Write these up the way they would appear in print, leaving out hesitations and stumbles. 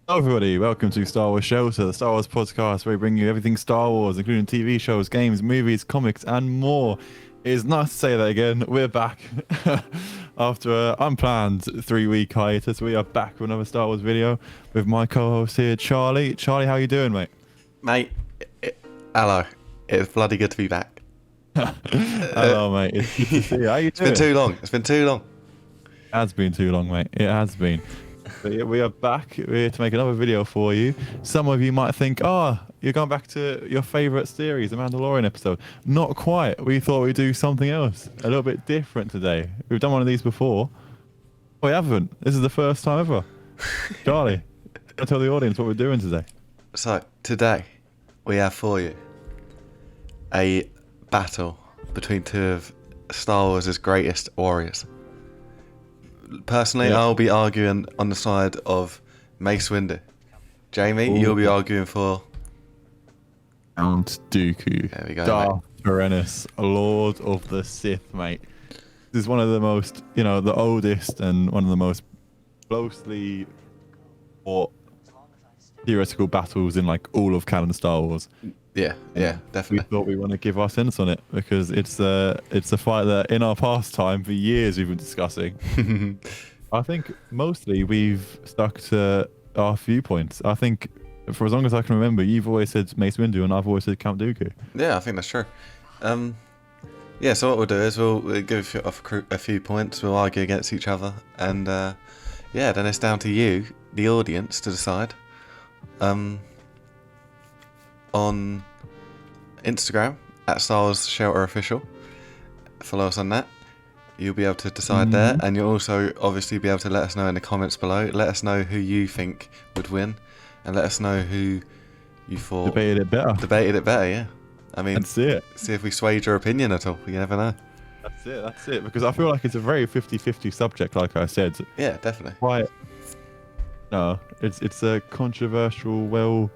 Hello everybody, welcome to Star Wars Shelter, the Star Wars podcast where we bring you everything Star Wars, including TV shows, games, movies, comics, and more. It is nice to say that again. We're back after an unplanned 3-week hiatus. We are back with another Star Wars video with my co-host here, Charlie. Charlie, how you doing, mate? Mate, hello. It's bloody good to be back. Hello, mate. It's good to see you. How you It's doing? been too long. It's been too long. It has been too long, mate. It has been. But yeah, we are back. We're here to make another video for you. Some of you might think, oh, you're going back to your favourite series, the Mandalorian episode. Not quite. We thought we'd do something else, a little bit different today. We've done one of these before. We haven't. This is the first time ever. Charlie, I'll tell the audience what we're doing today. So, today, we have for you a battle between two of Star Wars' greatest warriors. Personally, Yeah. I'll be arguing on the side of Mace Windu. Jamie, Ooh. you'll be arguing for... Count Dooku. There we go, Darth Tyrannus, Lord of the Sith, mate. This is one of the most, the oldest and one of the most closely fought theoretical battles in like all of canon Star Wars. Yeah, We definitely. thought we want to give our sense on it because it's a fight that in our past time for years we've been discussing. I think mostly we've stuck to our viewpoints. I think for as long as I can remember, you've always said Mace Windu and I've always said Count Dooku. Yeah, I think that's true. Yeah, so what we'll do is we'll give a few points, we'll argue against each other, and yeah, then it's down to you, the audience, to decide. On Instagram, at Star Wars Shelter Official, follow us on that. You'll be able to decide there, and you'll also obviously be able to let us know in the comments below. Let us know who you think would win, and let us know who you thought Debated it better. debated it better, yeah. I mean, That's it. see if we swayed your opinion at all. You never know. That's it. Because I feel like it's a very 50-50 subject, like I said. Yeah, definitely. Quite. No, it's a controversial, well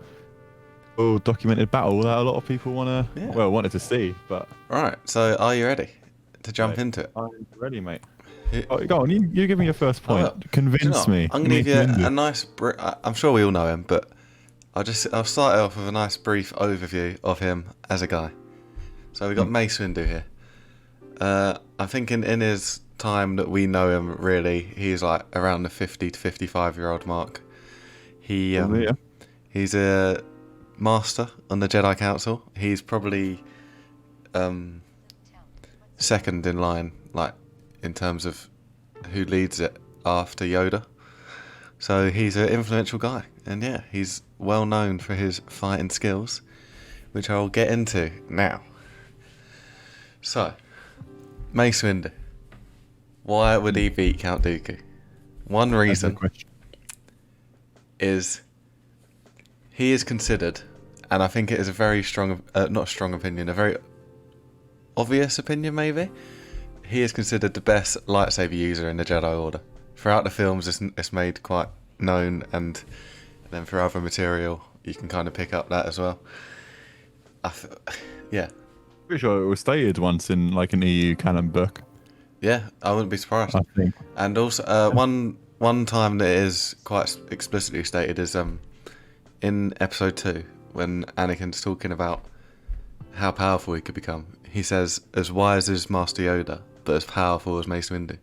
documented battle that a lot of people wanted to see. But Right, so are you ready to jump Right. into it? I'm ready, mate. Who- Oh, go on, you give me your first point. Oh, Do you Convince know, me. I'm going to give Mace you Windu. a nice... I'm sure we all know him, but I'll start off with a nice brief overview of him as a guy. So we got Mace Windu here. I think in his time that we know him, really, he's like around the 50 to 55-year-old mark. Yeah. He's a master on the Jedi Council. He's probably second in line, like in terms of who leads it after Yoda. So he's an influential guy, and yeah, he's well known for his fighting skills, which I'll get into now. So, Mace Windu. Why would he beat Count Dooku? One That's the reason question. is he is considered, and I think it is a very strong, not strong opinion, a very obvious opinion maybe. He is considered the best lightsaber user in the Jedi Order. Throughout the films, it's made quite known, and then for other material, you can kind of pick up that as well. Yeah, Pretty sure it was stated once in like an EU canon book. yeah, I wouldn't be surprised. I think. And also, one time that is quite explicitly stated is in episode 2 when Anakin's talking about how powerful he could become. He says, "As wise as Master Yoda, but as powerful as Mace Windu."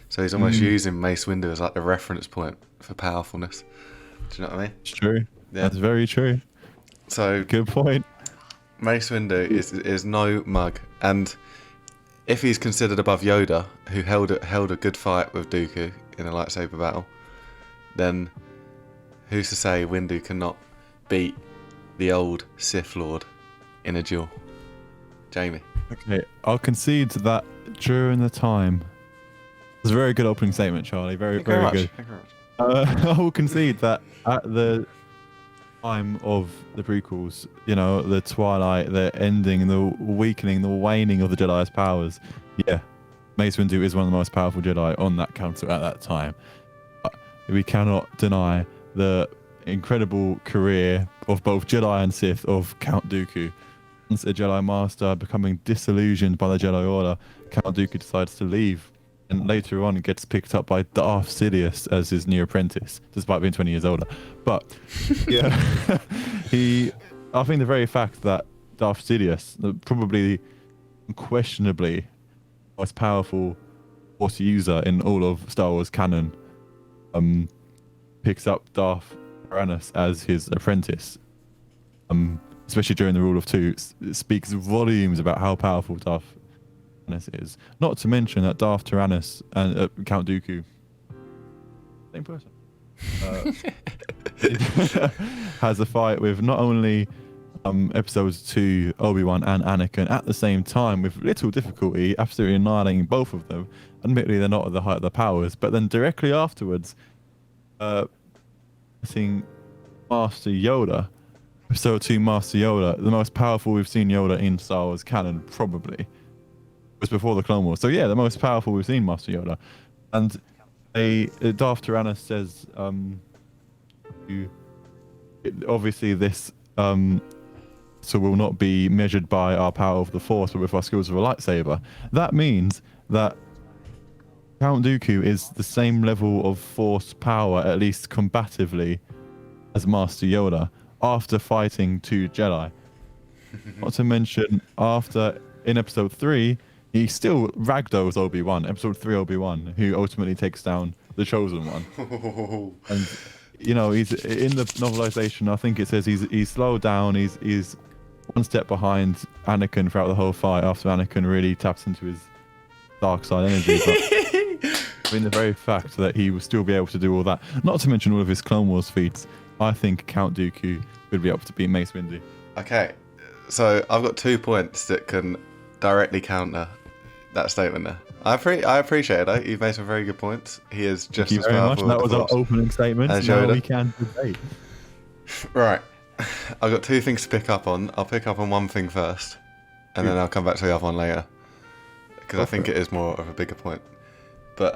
So he's almost using Mace Windu as like the reference point for powerfulness. Do you know what I mean? It's true. Yeah. That's very true. So Good point. Mace Windu is no mug, and if he's considered above Yoda, who held a good fight with Dooku in a lightsaber battle, then who's to say Windu cannot beat the old Sith Lord in a duel? Jamie. Okay, I'll concede to that during the time. It's a very good opening statement, Charlie. Very, Thank you very very much. good. Thank you very much. I will concede that at the time of the prequels, the twilight, the ending, the weakening, the waning of the Jedi's powers, yeah, Mace Windu is one of the most powerful Jedi on that council at that time. But we cannot deny the incredible career of both Jedi and Sith of Count Dooku. Once a Jedi Master becoming disillusioned by the Jedi Order, Count Dooku decides to leave and later on gets picked up by Darth Sidious as his new apprentice, despite being 20 years older. But yeah, I think the very fact that Darth Sidious, probably unquestionably most powerful Force user in all of Star Wars canon, picks up Darth Tyrannus as his apprentice, especially during the Rule of Two, it speaks volumes about how powerful Darth Tyrannus is. Not to mention that Darth Tyrannus and Count Dooku, same person, has a fight with not only episodes 2 Obi-Wan and Anakin at the same time with little difficulty, absolutely annihilating both of them. Admittedly, they're not at the height of their powers, but then directly afterwards, seeing Master Yoda, episode 2 Master Yoda, the most powerful we've seen Yoda in Star Wars canon, probably, was before the Clone Wars. So yeah, the most powerful we've seen Master Yoda. And Darth Tyrannus says, obviously this so will not be measured by our power of the Force, but with our skills of a lightsaber. That means that Count Dooku is the same level of Force power, at least combatively, as Master Yoda after fighting 2 Jedi. Not to mention, in episode 3, he still ragdolls Obi-Wan, episode 3 Obi-Wan, who ultimately takes down the Chosen One. And you know, he's in the novelization. I think it says he's slowed down. He's one step behind Anakin throughout the whole fight. After Anakin really taps into his dark side energy, but I mean, the very fact that he will still be able to do all that, not to mention all of his Clone Wars feats, I think Count Dooku would be able to beat Mace Windu. Okay, so I've got 2 points that can directly counter that statement there. I appreciate it. You've made some very good points. He is just as powerful. That was our opening statement. Now we can debate. Right. I've got 2 things to pick up on. I'll pick up on one thing first, and then I'll come back to the other one later, because I think it is more of a bigger point. But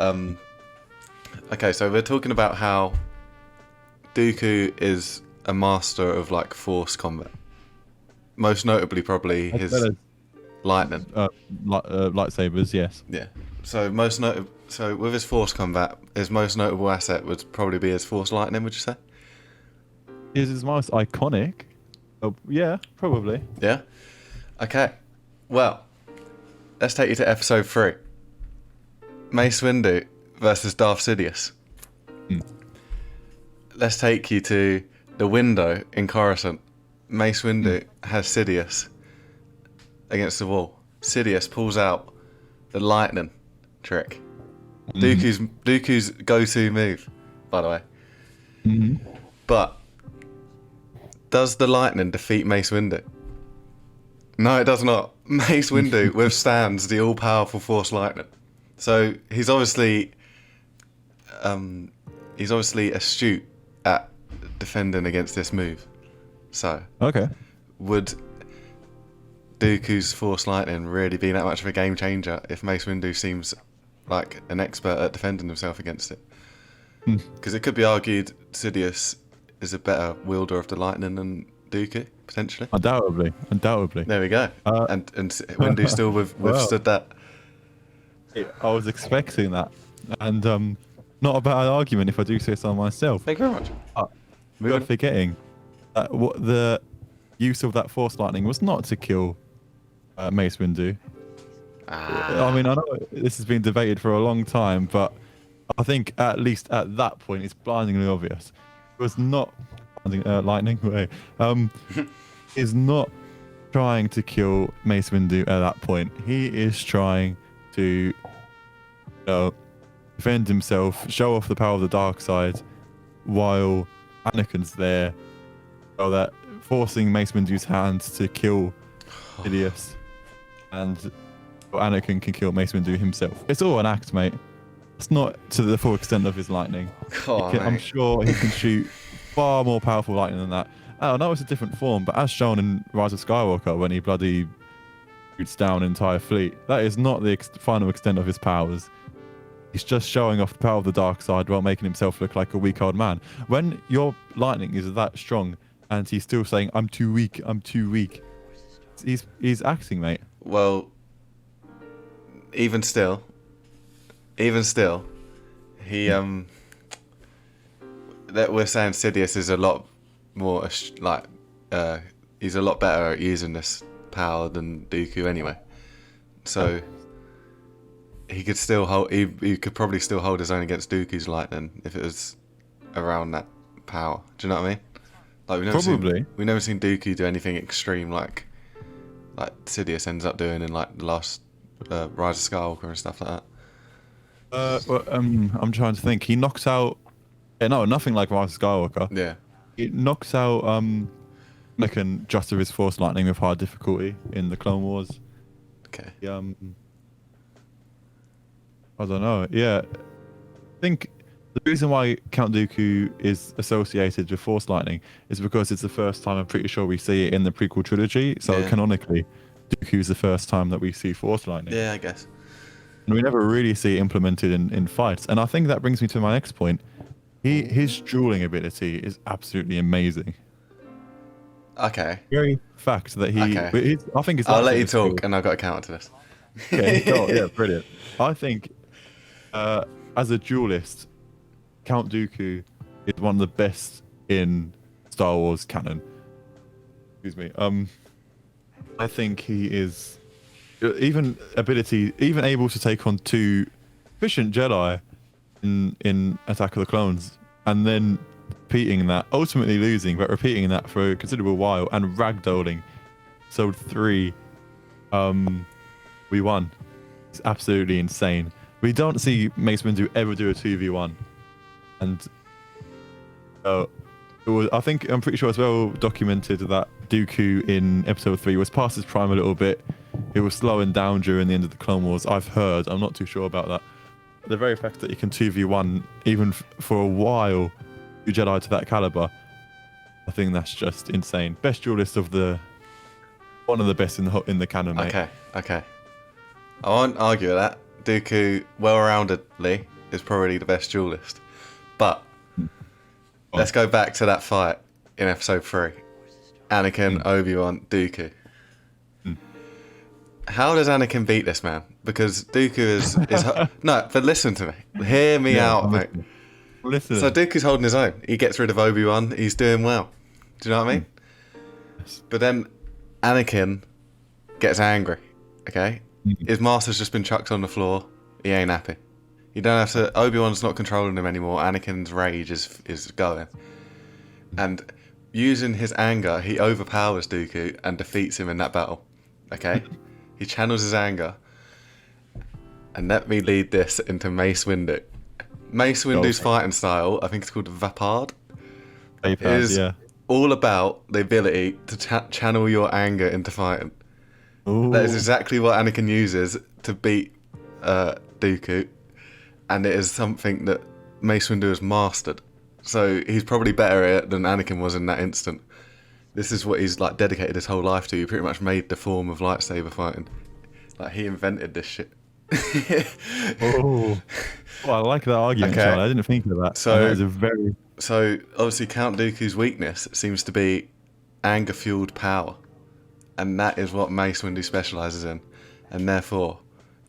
okay, so we're talking about how Dooku is a master of like Force combat. Most notably, probably his lightning. Lightsabers, yes. Yeah. So with his Force combat, his most notable asset would probably be his Force lightning. Would you say? Is his most iconic? Oh, yeah, probably. Yeah. Okay. Well, let's take you to episode 3. Mace Windu versus Darth Sidious. Let's take you to the window in Coruscant. Mace Windu has Sidious against the wall. Sidious pulls out the lightning trick. Dooku's go-to move, by the way. But does the lightning defeat Mace Windu? No, it does not. Mace Windu withstands the all-powerful Force lightning. So he's obviously astute at defending against this move. So okay, would Dooku's Force lightning really be that much of a game changer if Mace Windu seems like an expert at defending himself against it? Because it could be argued Sidious is a better wielder of the lightning than Dooku, potentially. Undoubtedly. There we go. And Windu still withstood that. I was expecting that, and not a bad argument if I do say so myself. Thank you very much. We're forgetting that what the use of that Force lightning was not to kill Mace Windu. I mean, I know this has been debated for a long time, but I think at least at that point it's blindingly obvious. It was not lightning. Is not trying to kill Mace Windu at that point. He is trying to defend himself, show off the power of the dark side, while Anakin's there, so that forcing Mace Windu's hand to kill Sidious, and Anakin can kill Mace Windu himself. It's all an act, mate. It's not to the full extent of his lightning. I'm sure he can shoot far more powerful lightning than that. I know it's a different form, but as shown in Rise of Skywalker, when he bloody shoots down an entire fleet, that is not the final extent of his powers. He's just showing off the power of the dark side while making himself look like a weak old man. When your lightning is that strong and he's still saying, I'm too weak, he's acting, mate. Well, even still, even still, he that we're saying Sidious is a lot more he's a lot better at using this power than Dooku anyway. So he could still hold. He could probably still hold his own against Dooku's lightning if it was around that power. Do you know what I mean? Like we've never seen Dooku do anything extreme like Sidious ends up doing in like the last Rise of Skywalker and stuff like that. I'm trying to think. He knocks out. Yeah, no, nothing like Rise of Skywalker. Yeah. He knocks out Anakin just with his Force lightning with hard difficulty in the Clone Wars. Okay. I don't know. Yeah, I think the reason why Count Dooku is associated with Force lightning is because it's the first time I'm pretty sure we see it in the prequel trilogy. So canonically, Dooku is the first time that we see Force lightning. Yeah, I guess. And we never really see it implemented in fights. And I think that brings me to my next point. His dueling ability is absolutely amazing. Okay. Very fact that I think it's. I'll let you talk, and I've got a counter to this. Okay. Yeah, brilliant. I think, as a duelist, Count Dooku is one of the best in Star Wars canon. Excuse me. I think he is even able to take on two efficient Jedi in Attack of the Clones, and then ultimately losing, but repeating that for a considerable while and ragdolling. So 3, we won. It's absolutely insane. We don't see Mace Windu ever do a 2v1, and I'm pretty sure it's well documented that Dooku in Episode 3 was past his prime a little bit. He was slowing down during the end of the Clone Wars. I've heard. I'm not too sure about that. The very fact that you can 2v1 even for a while, you Jedi to that caliber, I think that's just insane. Best duelist one of the best in the canon, mate. Okay. I won't argue with that. Dooku, well-roundedly, is probably the best duelist. But let's go back to that fight in Episode 3. Anakin, Obi-Wan, Dooku. How does Anakin beat this man? Because Dooku is no, but listen to me. Hear me out, mate. Listen. So Dooku's holding his own. He gets rid of Obi-Wan. He's doing well. Do you know what I mean? But then Anakin gets angry. Okay, his master's just been chucked on the floor. He ain't happy. You don't have to. Obi-Wan's not controlling him anymore. Anakin's rage is going, and using his anger, he overpowers Dooku and defeats him in that battle. Okay. He channels his anger, and let me lead this into Mace Windu. Mace Windu's fighting style, I think it's called Vapard, is all about the ability to channel your anger into fighting. Ooh. That is exactly what Anakin uses to beat Dooku, and it is something that Mace Windu has mastered. So he's probably better at it than Anakin was in that instant. This is what he's like dedicated his whole life to. He pretty much made the form of lightsaber fighting. Like he invented this shit. Oh, I like that argument, John. I didn't think of that. So obviously Count Dooku's weakness seems to be anger-fueled power, and that is what Mace Windu specialises in, and therefore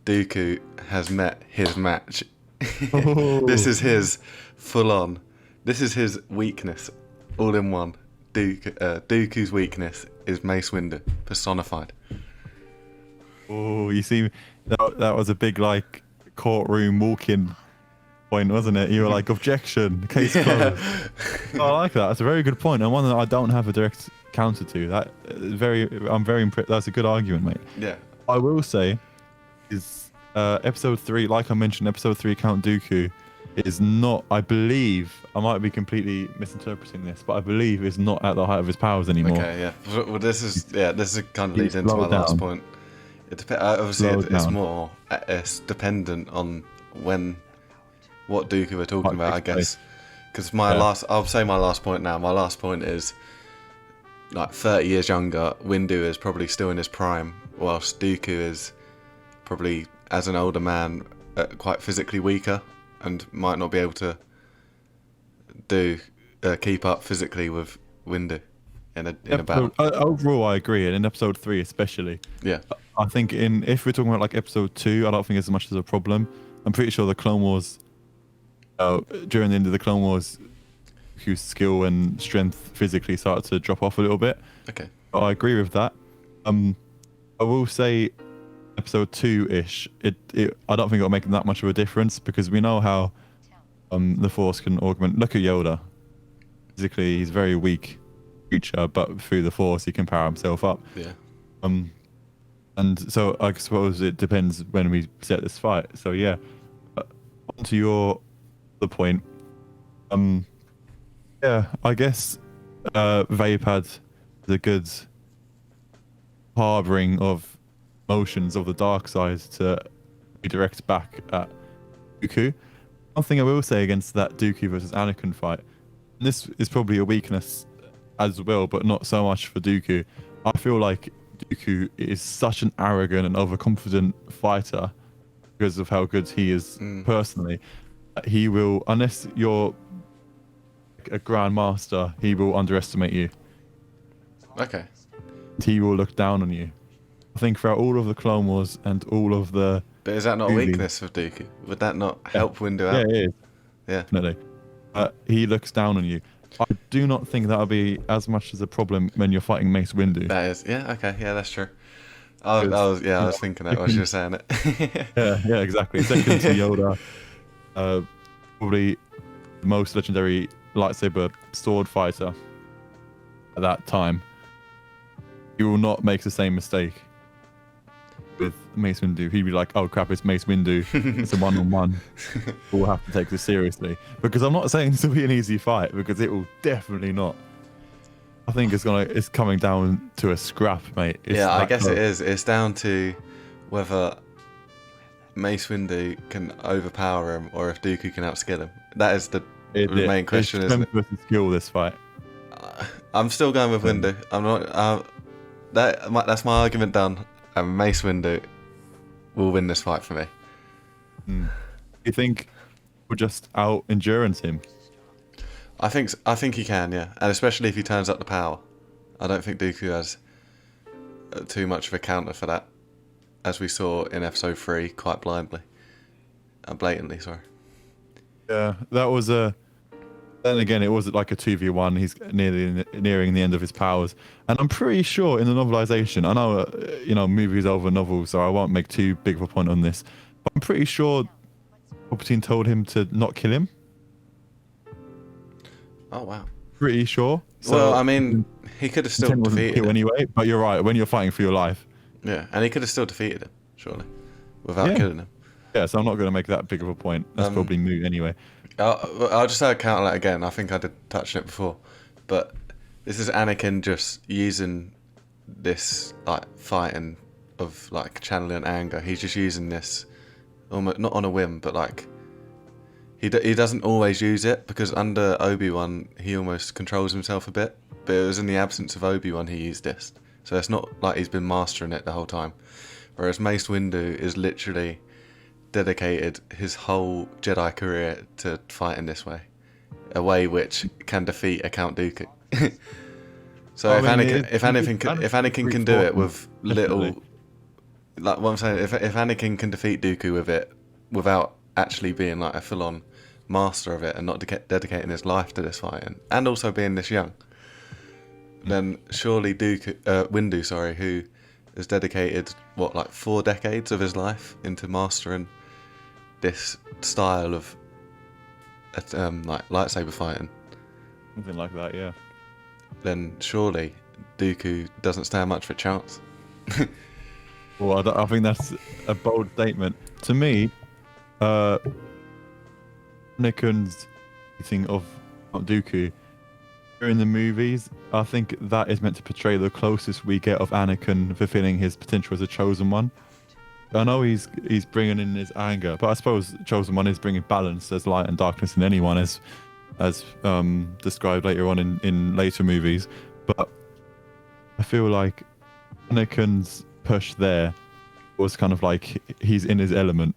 Dooku has met his match. This is his full-on. This is his weakness, all in one. Dooku's weakness is Mace Windu personified. Oh, you see, that was a big like courtroom walk-in point, wasn't it? You were like, objection, case closed. I like that. That's a very good point, and one that I don't have a direct counter to. I'm very impressed. That's a good argument, mate. Yeah. I will say, is Episode 3, like I mentioned, Episode 3, Count Dooku is not. I believe I might be completely misinterpreting this, but I believe is not at the height of his powers anymore. Okay, yeah. Well, this is kind of leads into my last point. Obviously, it's dependent on what Dooku we're talking about, I guess. Because I'll say my last point now. My last point is like 30 years younger. Windu is probably still in his prime, whilst Dooku is probably, as an older man, quite physically weaker and might not be able to keep up physically with Windu in a battle. Overall, I agree, and in Episode 3 especially. Yeah. I think if we're talking about like Episode 2, I don't think it's as much as a problem. I'm pretty sure the Clone Wars, during the end of the Clone Wars, whose skill and strength physically started to drop off a little bit. Okay. But I agree with that. I will say episode 2-ish, I don't think it'll make that much of a difference because we know how the Force can augment. Look at Yoda. Physically, he's a very weak creature, but through the Force, he can power himself up. Yeah. And so I suppose it depends when we set this fight. So yeah, on to the point. Yeah, I guess Vapad is a good harboring of motions of the dark side to redirect back at Dooku. One thing I will say against that Dooku versus Anakin fight, and this is probably a weakness as well, but not so much for Dooku. I feel like Dooku is such an arrogant and overconfident fighter because of how good he is personally. He will, unless you're a grandmaster, he will underestimate you. Okay. He will look down on you. I think throughout all of the Clone Wars and all of the... But is that not a movies, weakness of Dooku? Would that not help Windu out? Yeah, it is. Yeah. Definitely. He looks down on you. I do not think that'll be as much as a problem when you're fighting Mace Windu. That is, yeah, okay, yeah, that's true. I was thinking that while you were saying it. yeah, exactly. Second to Yoda, probably the most legendary lightsaber sword fighter at that time. He will not make the same mistake with Mace Windu. He'd be like, oh crap, it's Mace Windu. It's a one-on-one. We'll have to take this seriously. Because I'm not saying this will be an easy fight, because it will definitely not. I think it's coming down to a scrap, mate. Yeah, I guess it is. It's down to whether Mace Windu can overpower him or if Dooku can outskill him. That is the main question, isn't it? Versus skill, this fight. I'm still going with Windu. I'm not. That's my argument done. And Mace Windu will win this fight for me. You think we'll just out endurance him? I think he can, yeah, and especially if he turns up the power. I don't think Dooku has too much of a counter for that, as we saw in Episode 3 quite blatantly. Sorry. Yeah, that was a. Then again, it was like a 2v1. He's nearing the end of his powers, and I'm pretty sure in the novelization, I know movies over novels, so I won't make too big of a point on this, but I'm pretty sure Palpatine told him to not kill him. Oh wow. Pretty sure. So, well, I mean, he could have still defeated him anyway. But you're right. When you're fighting for your life. Yeah, and he could have still defeated him, surely, without killing him. Yeah, so I'm not going to make that big of a point. That's probably moot anyway. I'll just counter that again. I think I did touch on it before, but this is Anakin just using this like fighting of like channeling anger. He's just using this almost not on a whim, but like he doesn't always use it, because under Obi-Wan he almost controls himself a bit. But it was in the absence of Obi-Wan he used this, so it's not like he's been mastering it the whole time. Whereas Mace Windu is literally dedicated his whole Jedi career to fighting this way, a way which can defeat a Count Dooku. So if Anakin can do it with little, like what I'm saying, if Anakin can defeat Dooku with it without actually being like a full-on master of it and not dedicating his life to this fighting, and also being this young, then surely Windu, who has dedicated like 4 decades of his life into mastering this style of like lightsaber fighting, something like that, yeah. Then surely Dooku doesn't stand much of a chance. Well, I think that's a bold statement. To me, Anakin's thing of Count Dooku during the movies, I think that is meant to portray the closest we get of Anakin fulfilling his potential as a chosen one. I know he's bringing in his anger, but I suppose chosen one is bringing balance. There's light and darkness in anyone, as described later on in later movies. But I feel like Anakin's push there was kind of like he's in his element,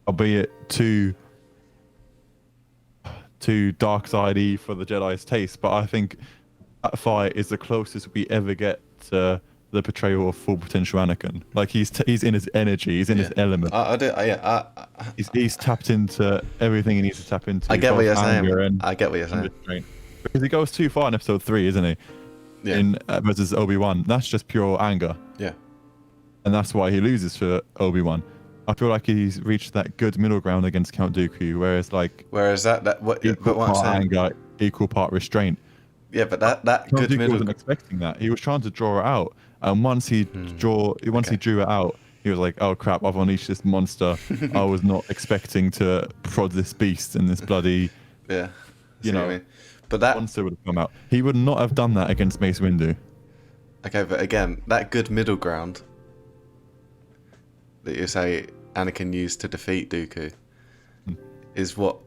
albeit too dark sidey for the Jedi's taste. But I think that fight is the closest we ever get to the portrayal of full potential Anakin. Like he's in his energy, he's in his element. I do. He's tapped into everything he needs to tap into. I get what you're saying. And I get what you're saying. restraint. Because he goes too far in episode 3, isn't he? Yeah. In versus Obi-Wan, that's just pure anger, Yeah. and that's why he loses to Obi-Wan. I feel like he's reached that good middle ground against Count Dooku, whereas like what equal what I'm part saying. anger, equal part restraint. Yeah, but that Count good Dooku middle. wasn't expecting that. He was trying to draw it out, and once he drew it out, he was like, "Oh crap! I've unleashed this monster. I was not expecting to prod this beast and this bloody, Yeah. you See what know, I mean? But that monster would have come out." He would not have done that against Mace Windu. okay, but again, that good middle ground that you say Anakin used to defeat Dooku is what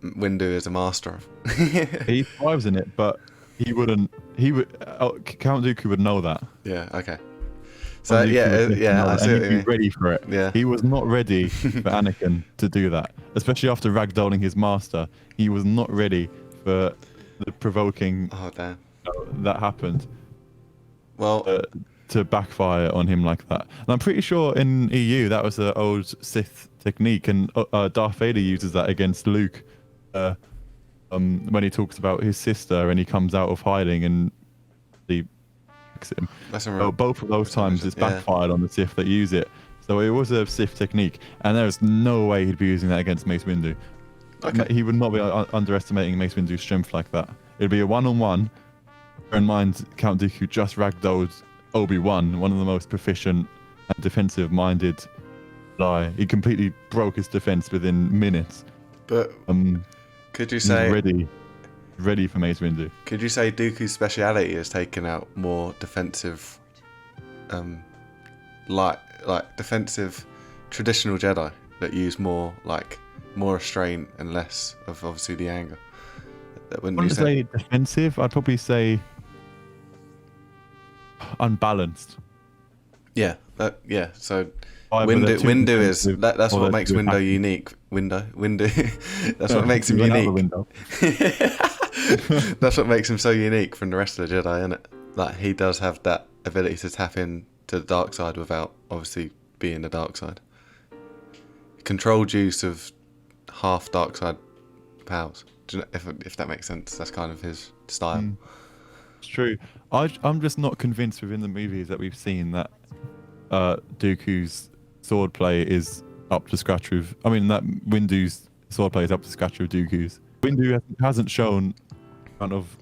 Windu is a master of. He thrives in it, but he wouldn't. He would. Count Dooku would know that. Yeah. Okay. So Count Dooku yeah, would yeah, know I that, see and what he'd you be mean. ready for it. Yeah. He was not ready for Anakin to do that, especially after ragdolling his master. He was not ready for the provoking Oh damn. that happened Well, to backfire on him like that. And I'm pretty sure in EU that was the old Sith technique, and Darth Vader uses that against Luke when he talks about his sister and he comes out of hiding and he attacks him. that's So both of those times it's yeah. backfired on the Sith that use it. So it was a Sith technique, and there's no way he'd be using that against Mace Windu. Okay. He would not be underestimating Mace Windu's strength like that. It'd be a one-on-one. Bear in mind, Count Dooku just ragdolled Obi-Wan, one of the most proficient and defensive-minded Jedi. He completely broke his defense within minutes. But could you He's say ready for Mace Windu. Could you say Dooku's speciality is taking out more defensive, like defensive traditional Jedi that use more restraint and less of obviously the anger? That I wouldn't you wouldn't say? say defensive. I'd probably say unbalanced. Yeah, yeah. So Either they're too Windu is defensive that's or what they're makes too Windu happy. unique. Windu. That's what makes him He went out the unique. window. That's what makes him so unique from the rest of the Jedi, isn't it? Like he does have that ability to tap in to the dark side without obviously being the dark side. Controlled use of half dark side powers. Do you know, if that makes sense, that's kind of his style. It's true. I'm just not convinced within the movies that we've seen that Dooku's swordplay is up to scratch with. I mean, that Windu's swordplay is up to scratch with Dooku's. Windu hasn't shown kind of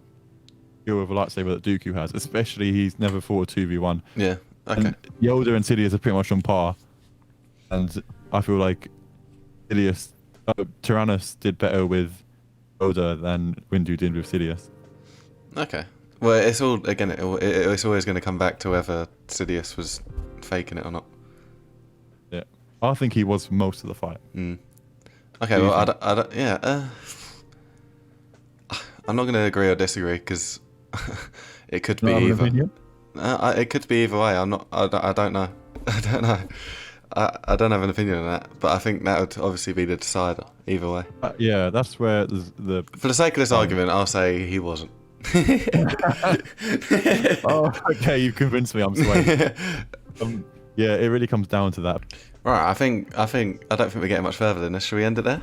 skill with a lightsaber that Dooku has, especially he's never fought a 2v1. Yeah. Okay. And Yoda and Sidious are pretty much on par. And I feel like Tyrannus did better with Yoda than Windu did with Sidious. Okay. Well, it's all again. It's always going to come back to whether Sidious was faking it or not. Yeah, I think he was for most of the fight. Okay. Do you Well, think? I don't. Yeah. I'm not going to agree or disagree because it could be Not have an either. opinion? It could be either way. I'm not. I don't know. I don't know. I don't have an opinion on that, but I think that would obviously be the decider either way. Yeah, that's where the For the sake of this argument, I'll say he wasn't. oh, okay, you convinced me. I'm swaying. Yeah, it really comes down to that. Right, I don't think we're getting much further than this. Should we end it there?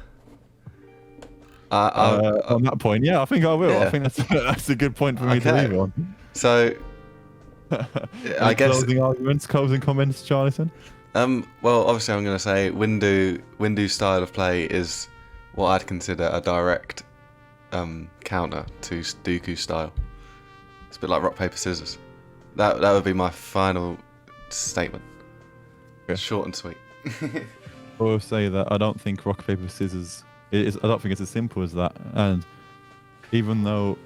On that point, yeah, I think I will. Yeah. I think that's a good point for me to Okay. leave on. So, I guess. Closing arguments, closing comments, Charlton. Well, obviously, I'm going to say Windu's style of play is what I'd consider a direct counter to Dooku's style. It's a bit like rock paper scissors. That would be my final statement. Okay. Short and sweet. I will say that I don't think rock paper scissors. I don't think it's as simple as that. And even though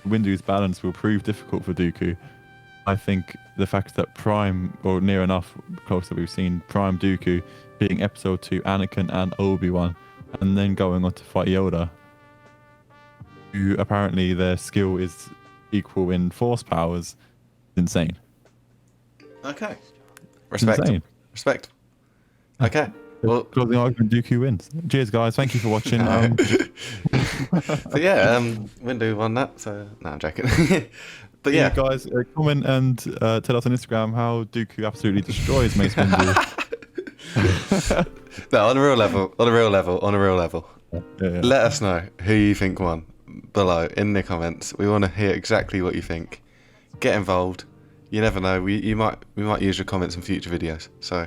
Windu's balance will prove difficult for Dooku, I think the fact that Prime, or near enough close that we've seen Prime Dooku being Episode 2 Anakin and Obi-Wan, and then going on to fight Yoda, who apparently their skill is equal in force powers, is insane. Okay. It's Respect. insane. Respect. Okay. Well, Closing argument, Dooku wins. Cheers, guys. Thank you for watching. so yeah, Windu won that. So no, I'm joking. But yeah, guys, comment and tell us on Instagram how Dooku absolutely destroys Mace Windu. no, on a real level, Yeah. let us know who you think won below in the comments. We want to hear exactly what you think. Get involved. You never know. We might use your comments in future videos. So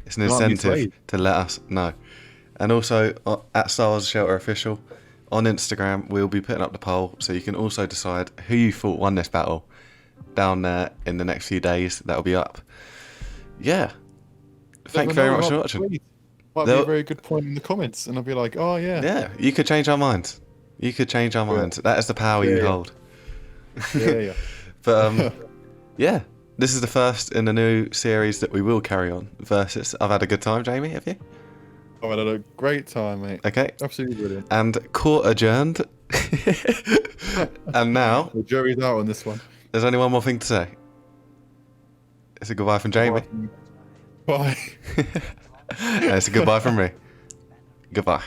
it's an incentive to let us know. And also at Star Wars Shelter Official on Instagram, we'll be putting up the poll, so you can also decide who you thought won this battle down there in the next few days. That'll be up. Yeah. Thank you very much for watching. Might be a very good point in the comments, and I'll be like, oh yeah. Yeah, you could change our minds. That is the power you hold. Yeah. But yeah, this is the first in the new series that we will carry on. Versus, I've had a good time, Jamie. Have you? Oh, I had a great time, mate. Okay. Absolutely brilliant. And court adjourned. And now the jury's out on this one. There's only one more thing to say. It's a goodbye from Jamie. Bye. And it's a goodbye from me. Goodbye.